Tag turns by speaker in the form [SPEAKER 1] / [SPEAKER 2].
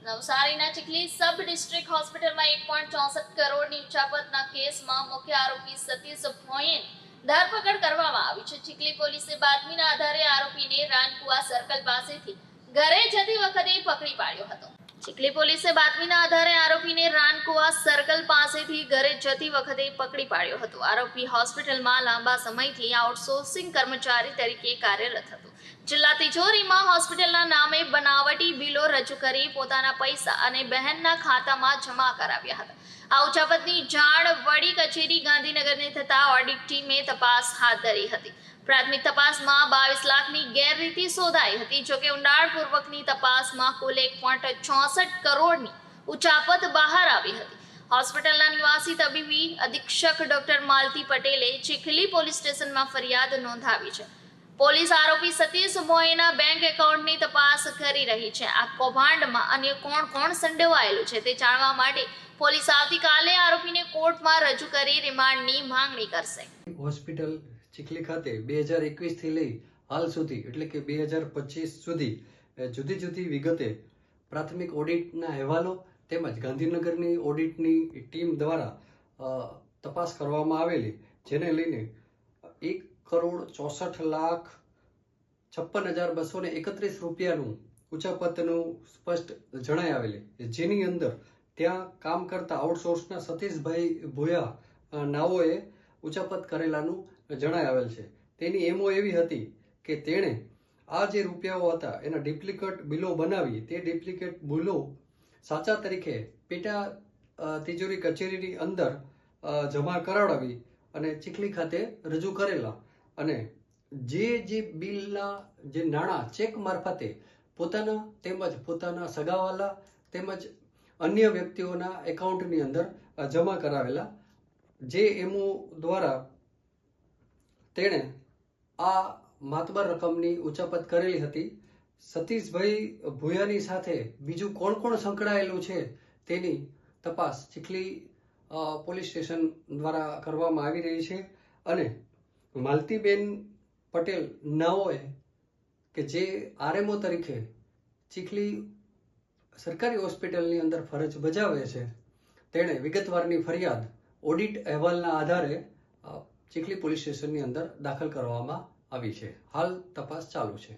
[SPEAKER 1] નવસારીના Chikhli sub district હોસ્પિટલમાં 1.64 કરોડની ઉચાપતના કેસમાં મુખ્ય આરોપી સતીશ ભોયની ધરપકડ કરવામાં આવી છે। ચીખલી પોલીસે બાતમીના આધારે આરોપીને રાનકુવા સર્કલ પાસેથી ઘરે જતી વખતે પકડી પાડ્યો હતો। ચીખલી પોલીસે બાતમીના આધારે આરોપીને રાનકુવા સર્કલ પાસેથી ઘરે જતી વખતે પકડી પાડ્યો હતો। આરોપી હોસ્પિટલમાં લાંબા સમયથી આઉટસોર્સિંગ કર્મચારી તરીકે કાર્યરત હતો। જિલ્લા તિજોરીમાં હોસ્પિટલના નામે બનાવટી બિલો રજૂ કરી પોતાના પૈસા અને બહેનના ખાતામાં જમા કરાવ્યા હતા। આ ઉચાપતની જાણ વડી કચેરી ગાંધીનગરને થતા ઓડિટ ટીમે તપાસ હાથ ધરી હતી। પ્રાથમિક તપાસમાં 22 લાખની ગેરરીતિ શોધાઈ હતી। જોકે ઊંડાણપૂર્વકની તપાસમાં કુલ 1.64 કરોડની ઉચાપત બહાર આવી હતી। હોસ્પિટલના નિવાસી તબીબી અધિક્ષક ડોક્ટર માલતી પટેલે ચીખલી પોલીસ સ્ટેશનમાં ફરિયાદ નોંધાવી છે। પોલીસ આરોપી સતીશ ભોયના બેંક એકાઉન્ટની તપાસ કરી રહી છે। આ કૌભાંડમાં અન્ય કોણ સંડોવાયેલું છે તે જાણવા માટે પોલીસ આવતીકાલે આરોપીને કોર્ટમાં રજૂ કરી રિમાન્ડની માંગણી કરશે।
[SPEAKER 2] હોસ્પિટલ ચીખલી ખાતે 2021 થી લઈ હાલ સુધી એટલે કે 2025 સુધી જુદી જુદી વિગતે પ્રાથમિક ઓડિટના અહેવાલો તેમજ ગાંધીનગરની ઓડિટની ટીમ દ્વારા તપાસ કરવામાં આવેલી, જેને લઈને 1,64,56,231 રૂપિયાનું ઉચાપતનું સ્પષ્ટ જણાઈ આવેલી, જેની અંદર ત્યાં કામ કરતા આઉટસોર્સના સતીશભાઈ ભોયા નાઓએ ઉચાપત કરેલાનું જણાઈ આવેલ છે। તેની એમઓ એવી હતી કે તેણે આ જે રૂપિયાઓ હતા એના ડુપ્લિકેટ બિલો બનાવી તે ડુપ્લિકેટ બિલો સાચા તરીકે પેટા તિજોરી કચેરીની અંદર જમા કરાવડાવી અને ચીખલી ખાતે રજૂ કરેલા અને જે બિલના જે નાણાં ચેક મારફતે પોતાના તેમજ પોતાના સગાવાલા તેમજ અન્ય વ્યક્તિઓના એકાઉન્ટની અંદર જમા કરાવેલા, જે એમઓ દ્વારા તેણે આ માતબર રકમની ઉચાપત કરેલી હતી। સતીશભાઈ ભુયાની સાથે બીજું કોણ સંકળાયેલું છે તેની તપાસ ચીખલી પોલીસ સ્ટેશન દ્વારા કરવામાં આવી રહી છે અને માલતીબેન પટેલ નાઓએ કે જે આરએમઓ તરીકે ચીખલી સરકારી હોસ્પિટલની અંદર ફરજ બજાવે છે, તેણે વિગતવારની ફરિયાદ ઓડિટ અહેવાલના આધારે ચીખલી પોલીસ સ્ટેશનની અંદર દાખલ કરવામાં આવી છે। હાલ તપાસ ચાલુ છે।